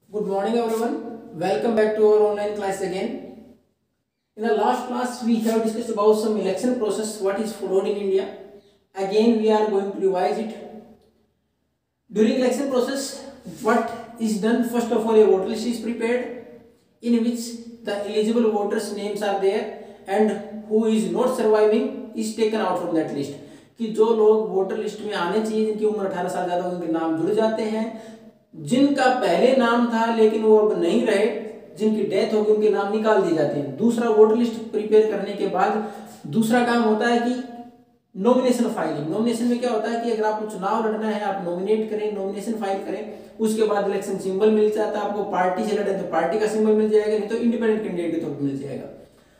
Good morning everyone. Welcome back to our online class again. In the last class we have discussed about some election process, what is followed in India. Again we are going to revise it. During election process, what is done? First of all, a voter list is prepared in which the eligible voters names are there and who is not surviving is taken out from that list. कि जो लोग voter list में आने चाहिए, जिनकी उम्र 18 साल ज़्यादा, उनके नाम जुड़ जाते हैं। जिनका पहले नाम था लेकिन वो अब नहीं रहे, जिनकी डेथ होगी, उनके नाम निकाल दिए जाते हैं। दूसरा, वोटर लिस्ट प्रिपेयर करने के बाद दूसरा काम होता है कि नॉमिनेशन फाइलिंग। नॉमिनेशन में क्या होता है कि अगर आपको चुनाव लड़ना है, आप नॉमिनेट करें, नॉमिनेशन फाइल करें, उसके बाद इलेक्शन सिंबल मिल जाता है। आपको पार्टी से लड़े तो पार्टी का सिंबल मिल जाएगा, नहीं तो इंडिपेंडेंट कैंडिडेट के तौर पर मिल जाएगा।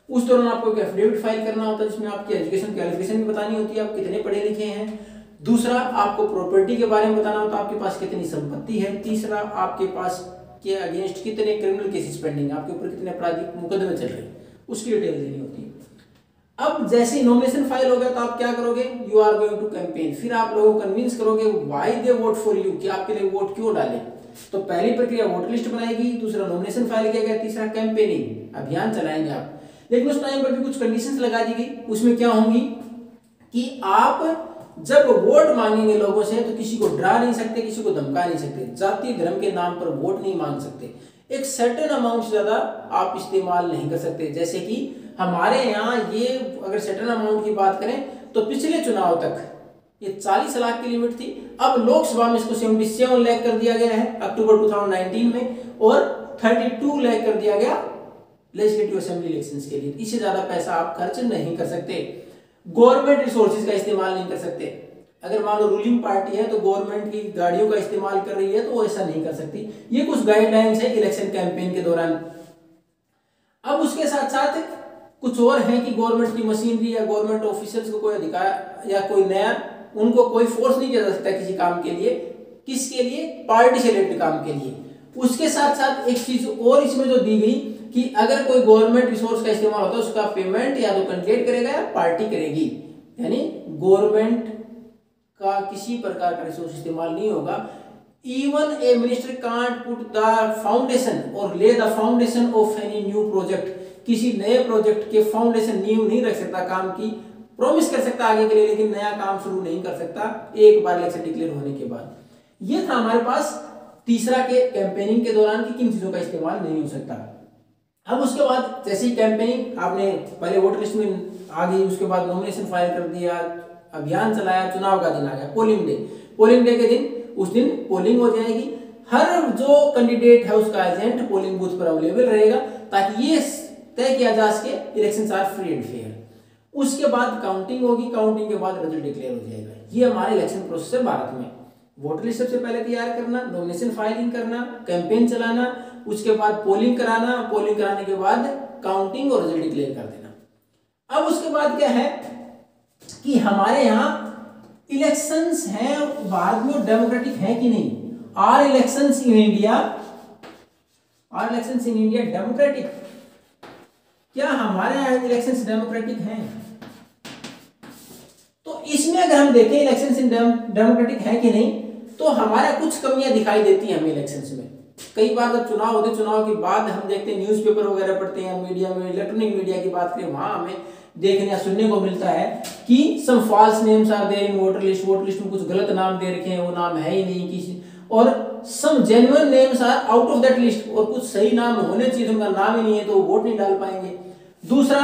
उस दौरान आपको एक एफिडेविट फाइल करना होता है जिसमें आपकी एजुकेशन क्वालिफिकेशन भी बतानी होती है, आप कितने पढ़े लिखे हैं। दूसरा, आपको प्रॉपर्टी के बारे में बताना होता है, आपके पास कितनी संपत्ति है। तीसरा, आपके पास के अगेंस्ट कितने क्रिमिनल केसेस पेंडिंग, आपके ऊपर कितने आपराधिक मुकदमे चल रहे हैं, उसकी डिटेल देनी होती है। अब जैसे ही नॉमिनेशन फाइल हो गया तो आप क्या करोगे? You are going to campaign. फिर आप लोगों को कन्विंस करोगे why they vote for you, कि आपके लिए वोट क्यों डालें। तो पहली प्रक्रिया वोटर लिस्ट बनाएगी, दूसरा नॉमिनेशन फाइल किया गया, तीसरा कैंपेनिंग, अभियान चलाएंगे आप। लेकिन उस टाइम पर भी कुछ कंडीशंस लगा दी गई। उसमें क्या होंगी कि आप जब वोट मांगेंगे लोगों से तो किसी को डरा नहीं सकते, किसी को धमका नहीं सकते, जाति धर्म के नाम पर वोट नहीं मांग सकते। एक सर्टेन अमाउंट से ज्यादा आप इस्तेमाल नहीं कर सकते। जैसे कि हमारे यहाँ ये अगर सर्टेन अमाउंट की बात करें तो पिछले चुनाव तक ये 40 लाख की लिमिट थी। अब लोकसभा में इसको 77 लाख कर दिया गया है अक्टूबर 2019 में, और 32 लाख कर दिया गया लेजिस्लेटिव असेंबली इलेक्शंस के लिए। इससे ज्यादा पैसा आप खर्च नहीं कर सकते। गवर्नमेंट रिसोर्सेज का इस्तेमाल नहीं कर सकते। अगर मान लो रूलिंग पार्टी है तो गवर्नमेंट की गाड़ियों का इस्तेमाल कर रही है तो वो ऐसा नहीं कर सकती। ये कुछ गाइडलाइंस है इलेक्शन कैंपेन के दौरान। अब उसके साथ साथ कुछ और है कि गवर्नमेंट की मशीनरी या गवर्नमेंट ऑफिसर्स को कोई अधिकार या कोई नया, उनको कोई फोर्स नहीं किया जा सकता किसी काम के लिए। किसके लिए? पार्टी से रिलेटेड काम के लिए। उसके साथ साथ एक चीज और इसमें जो दी गई कि अगर कोई गवर्नमेंट रिसोर्स का इस्तेमाल होता है उसका पेमेंट या तो कैंडिडेट करेगा या पार्टी करेगी। यानी गवर्नमेंट का किसी प्रकार का रिसोर्स इस्तेमाल नहीं होगा। Even a minister can't put the foundation और ले the foundation of any new project. किसी नए प्रोजेक्ट के फाउंडेशन नींव नहीं रख सकता, काम की प्रॉमिस कर सकता आगे के लिए, लेकिन नया काम शुरू नहीं कर सकता एक बार इलेक्शन डिक्लेयर होने के बाद। ये था हमारे पास तीसरा के कैंपेनिंग के दौरान कि किन चीजों का इस्तेमाल नहीं हो सकता। अब उसके बाद जैसे ही कैंपेनिंग आपने पहले वोटर लिस्ट में आ गई, उसके बाद नॉमिनेशन फाइल कर दिया, अभियान चलाया, चुनाव का दिन आ गया, पोलिंग डे। पोलिंग डे के दिन उस दिन पोलिंग हो जाएगी। हर जो कैंडिडेट है उसका एजेंट पोलिंग बूथ पर अवेलेबल रहेगा ताकि ये तय किया जा सके elections are free and fair. उसके बाद काउंटिंग होगी, काउंटिंग के बाद रिजल्ट डिक्लेयर हो जाएगा। ये हमारे इलेक्शन प्रोसेस है भारत में। वोटर लिस्ट सबसे पहले तैयार करना, नॉमिनेशन फाइलिंग करना, कैंपेन चलाना, उसके बाद पोलिंग कराना, पोलिंग कराने के बाद काउंटिंग और रिजल्ट डिक्लेयर कर देना। अब उसके बाद क्या है कि हमारे यहाँ इलेक्शंस हैं भारत में, डेमोक्रेटिक है कि नहीं? Are elections in India democratic? क्या हमारे यहाँ इलेक्शंस डेमोक्रेटिक हैं? तो इसमें अगर हम देखें इलेक्शंस डेमोक्रेटिक है कि नहीं, तो हमारा कुछ कमियां दिखाई देती हैं हमें इलेक्शंस में। कई बार जब चुनाव होते, चुनाव के बाद हम देखते हैं, न्यूज़पेपर वगैरह पढ़ते हैं, मीडिया में, इलेक्ट्रॉनिक मीडिया की बात करें, वहां हमें देखने या सुनने को मिलता है कि some false names are there in voter list. Voter list में कुछ गलत नाम दे रखे हैं, वो नाम है ही नहीं किसी, और some genuine names are out of that list, और कुछ सही नाम होने चाहिए उनका नाम ही नहीं है तो वो वोट नहीं डाल पाएंगे। दूसरा,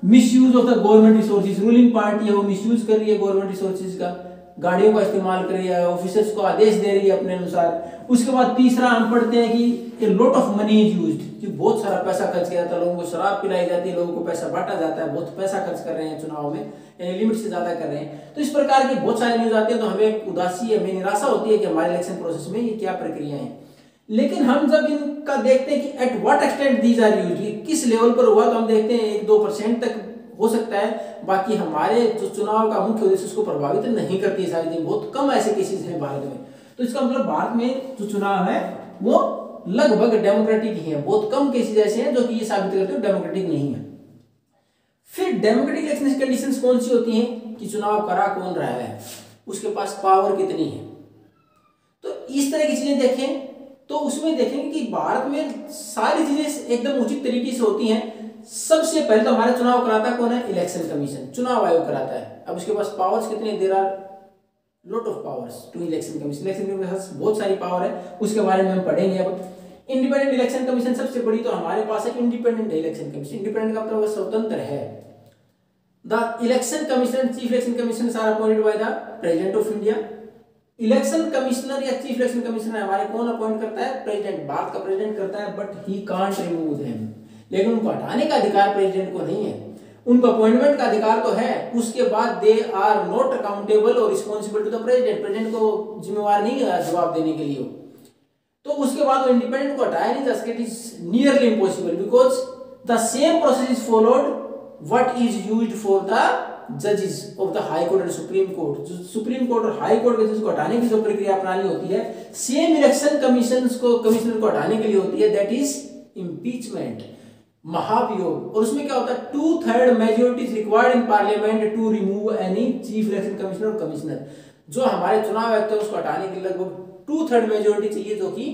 misuse of the government resources. Ruling party है वो मिसयूज कर रही है गवर्नमेंट रिसोर्सेज का, गाड़ियों का इस्तेमाल कर रही है, ऑफिसर्स को आदेश दे रही है अपने अनुसार। उसके बाद तीसरा हम पढ़ते हैं कि a lot of money is used, कि बहुत सारा पैसा खर्च किया जाता है, लोगों को शराब पिलाई जाती है, लोगों को पैसा बांटा जाता है, बहुत पैसा खर्च कर रहे हैं चुनाव में, लिमिट से ज्यादा कर रहे हैं। तो इस प्रकार के बहुत सारे न्यूज आते हैं, तो हमें उदासी, हमें निराशा होती है कि हमारे इलेक्शन प्रोसेस में ये क्या प्रक्रिया है। लेकिन हम जब इनका देखते हैं कि at what extent these are used, किस लेवल पर हुआ, तो हम देखते हैं 1-2% तक हो सकता है। बाकी हमारे जो चुनाव का मुख्य उद्देश्य उसको प्रभावित नहीं करती है सारी चीजें। बहुत कम ऐसे केसेस हैं भारत में। तो इसका मतलब भारत में जो चुनाव है वो लगभग डेमोक्रेटिक ही है। बहुत कम केसेस ऐसे हैं जो कि ये साबित करते हैं डेमोक्रेटिक नहीं है। फिर डेमोक्रेटिक इलेक्शन कंडीशंस कौन सी होती हैं कि चुनाव करा कौन रहा है, उसके पास पावर कितनी है। तो इस तरह की चीजें देखें तो उसमें देखेंगे कि भारत में सारी चीजें एकदम उचित तरीके से होती हैं। सबसे पहले तो हमारा चुनाव कराता कौन है? इलेक्शन कमीशन, चुनाव आयोग कराता है। अब उसके पास पावर्स कितने? There are lot of powers to election commission. Election commission के पास बहुत सारी पावर है, उसके बारे में हम पढ़ेंगे। अब इंडिपेंडेंट इलेक्शन कमीशन सबसे बड़ी तो हमारे पास है इंडिपेंडेंट इलेक्शन कमीशन। इंडिपेंडेंट का मतलब स्वतंत्र है। The election commission, chief election commissioner are appointed by the president of India. Election commissioner या चीफ इलेक्शन कमिश्नर हमारे कौन अपॉइंट करता है? प्रेसिडेंट, भारत का प्रेसिडेंट करता है, but he can't remove them. लेकिन उनको हटाने का अधिकार प्रेसिडेंट को नहीं है, उनको अपॉइंटमेंट का अधिकार तो है। उसके बाद दे आर नॉट अकाउंटेबल और responsible to the president. President को जिम्मेवार नहीं है जवाब देने के लिए। तो उसके बाद वो इंडिपेंडेंट को हटाया नहीं जा सके। It is nearly impossible because the same process is followed what is used for the जजेस of the high court and supreme court. जो सुप्रीम कोर्ट और हाई कोर्ट के जज को हटाने की जो प्रक्रिया प्रणाली होती है, सेम इलेक्शन कमिश्नर को हटाने के लिए होती है, दैट इज इम्पीचमेंट, महाभियोग। और उसमें क्या होता है? 2/3 majority is required in parliament to remove any chief election commissioner और कमिश्नर। जो हमारे चुनाव आयुक्त है उसको हटाने के लिए लगभग 2/3 मेजोरिटी चाहिए, जो कि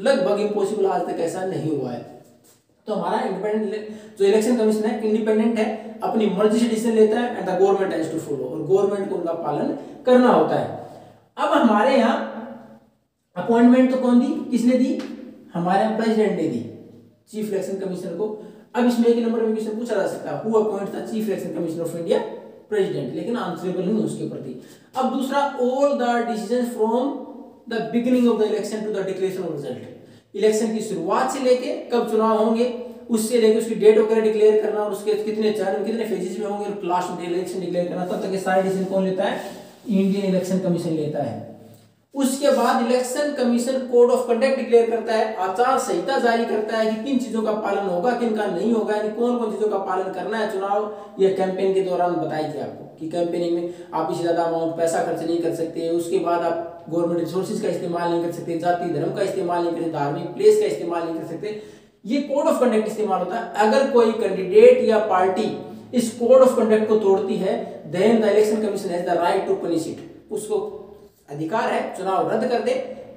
लगभग इम्पॉसिबल, आज तक ऐसा नहीं हुआ है। तो हमारा इंडिपेंडेंट जो इलेक्शन कमीशन है इंडिपेंडेंट है, अपनी मर्जी से डिसीजन लेता है and the government has to follow, और गवर्नमेंट को उनका पालन करना होता है। अब हमारे यहाँ अपॉइंटमेंट तो कौन दी? किसने दी? हमारे यहाँ प्रेसिडेंट ने दी चीफ इलेक्शन कमिश्नर को। अब इसमें एक नंबर में क्वेश्चन पूछा जा सकता है, who appoints the chief election commissioner of India? President, लेकिन आंसरेबल नहीं उसके प्रति। अब दूसरा, all the decision from the beginning of the election to the declaration of result. Election की शुरुआत से लेके कब चुनाव होंगे उससे लेके उसकी डेट वगैरह डिक्लेयर करना, और उसके कितने चरण कितने फेजेस में होंगे, और लास्ट में इलेक्शन डिक्लेयर करना, तब तक ये सारे डिसीजन कौन लेता है? इंडियन इलेक्शन कमीशन लेता है। उसके बाद election commission code of conduct declare करता है, आचार संहिता जारी करता है कि किन चीजों का पालन होगा, किन का नहीं होगा, यानी कौन कौन चीजों का पालन करना है। चुनाव या कैंपेन के दौरान बताई थी आपको कि कैंपेनिंग में आप इससे ज्यादा अमाउंट पैसा खर्च नहीं कर सकते। उसके बाद आप गवर्नमेंट रिसोर्सेज का इस्तेमाल नहीं कर सकते, जाति धर्म का इस्तेमाल नहीं कर सकते, धार्मिक प्लेस का इस्तेमाल नहीं कर सकते। ये कोड ऑफ कंडक्ट इस्तेमाल होता है। अगर कोई कैंडिडेट या पार्टी इस कोड ऑफ कंडक्ट को तोड़ती है, then the election commission has the right to punish it. उसको अधिकार है चुनाव रद्द कर दे,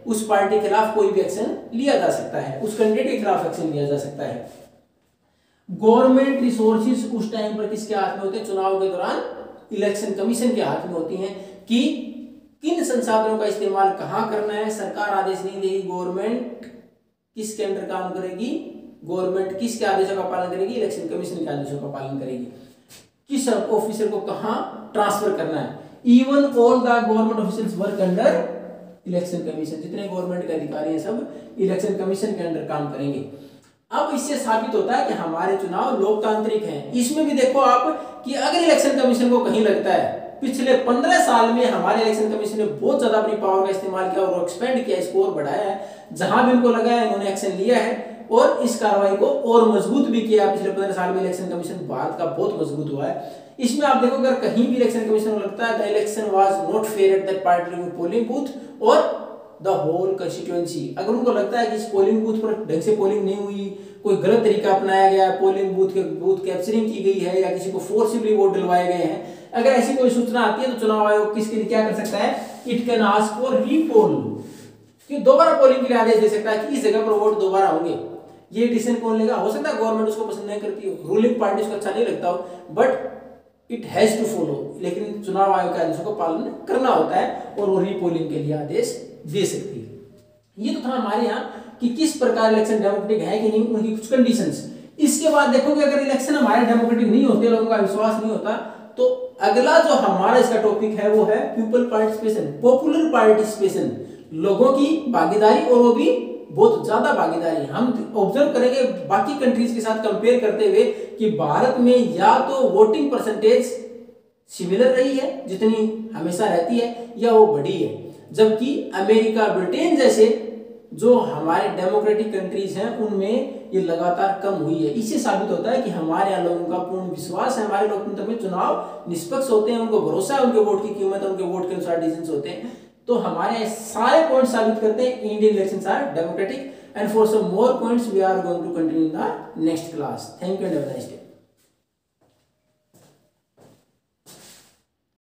उस पार्टी के खिलाफ कोई भी एक्शन लिया जा सकता है, उस कैंडिडेट के खिलाफ एक्शन लिया जा सकता है। गवर्नमेंट रिसोर्सेज उस टाइम पर किसके हाथ में होते हैं? चुनाव के दौरान इलेक्शन कमीशन के हाथ में होती हैं कि किन संसाधनों का इस्तेमाल कहां करना है। सरकार आदेश नहीं देगी, गवर्नमेंट किसके अंडर काम करेगी? गवर्नमेंट किसके आदेशों का पालन करेगी? इलेक्शन कमीशन के आदेशों का पालन करेगी। किस ऑफिसर को कहां ट्रांसफर करना है। Even all the government officers work under election commission. जितने गवर्नमेंट के अधिकारी हैं सब इलेक्शन कमीशन के अंडर काम करेंगे। अब इससे साबित होता है कि हमारे चुनाव लोकतांत्रिक हैं। इसमें भी देखो आप कि अगर इलेक्शन कमीशन को कहीं लगता है, पिछले 15 साल में हमारे इलेक्शन कमीशन ने बहुत ज्यादा अपनी पावर का इस्तेमाल किया और एक्सपेंड किया, स्कोर बढ़ाया है, जहां भी उनको लगा है उन्होंने एक्शन लिया है और इस कार्रवाई को और मजबूत भी किया। पिछले 15 साल में इलेक्शन कमीशन भारत का बहुत मजबूत हुआ है। इसमें आप देखो अगर कहीं भी इलेक्शन कमीशन को लगता है the election was not fair at that particular polling booth और द होल कंस्टिट्यूएंसी, अगर उनको लगता है कि इस पोलिंग बूथ पर ढंग से पोलिंग नहीं हुई, कोई गलत तरीका अपनाया गया, पोलिंग बूथ कैप्चरिंग की गई है या किसी को फोर्सिबली वोट दिलवाए गए हैं, अगर ऐसी कोई सूचना आती है तो चुनाव आयोग किसके लिए क्या कर सकता है? It can ask for repoll, कि दोबारा पोलिंग के लिए आदेश दे सकता है कि इस जगह पर वोट दोबारा होंगे। ये डिसीजन कौन लेगा? हो सकता है गवर्नमेंट उसको पसंद नहीं करती हो, रूलिंग पार्टी उसको अच्छा नहीं लगता हो, but it has to follow. लेकिन चुनाव आयोग के आदेशों को पालन करना होता है और वो रीपोलिंग के लिए आदेश दे सकती है। ये तो था हमारे यहाँ कि किस प्रकार इलेक्शन डेमोक्रेटिक है कि नहीं, उनकी कुछ कंडीशंस। इसके बाद देखोगे अगर इलेक्शन हमारे डेमोक्रेटिक नहीं होते, लोगों का विश्वास नहीं होता, तो अगला जो हमारा इसका टॉपिक है वो है पीपल पार्टिसिपेशन, पॉपुलर पार्टिसिपेशन, लोगों की भागीदारी, और वो भी बहुत ज्यादा भागीदारी। हम ऑब्जर्व करेंगे बाकी कंट्रीज के साथ कंपेयर करते हुए कि भारत में या तो वोटिंग परसेंटेज सिमिलर रही है जितनी हमेशा रहती है, या वो बढ़ी है, जबकि अमेरिका, ब्रिटेन जैसे जो हमारे डेमोक्रेटिक कंट्रीज हैं उनमें ये लगातार कम हुई है। इससे साबित होता है कि हमारे यहाँ लोगों का पूर्ण विश्वास है हमारे लोकतंत्र में, चुनाव निष्पक्ष होते हैं, उनको भरोसा है, उनके वोट की कीमत है, उनके वोट के अनुसार डिसीजन होते हैं। तो हमारे सारे पॉइंट साबित करते हैं Indian elections are democratic. And for some more points we are going to continue in the next class. Thank you and have a nice day.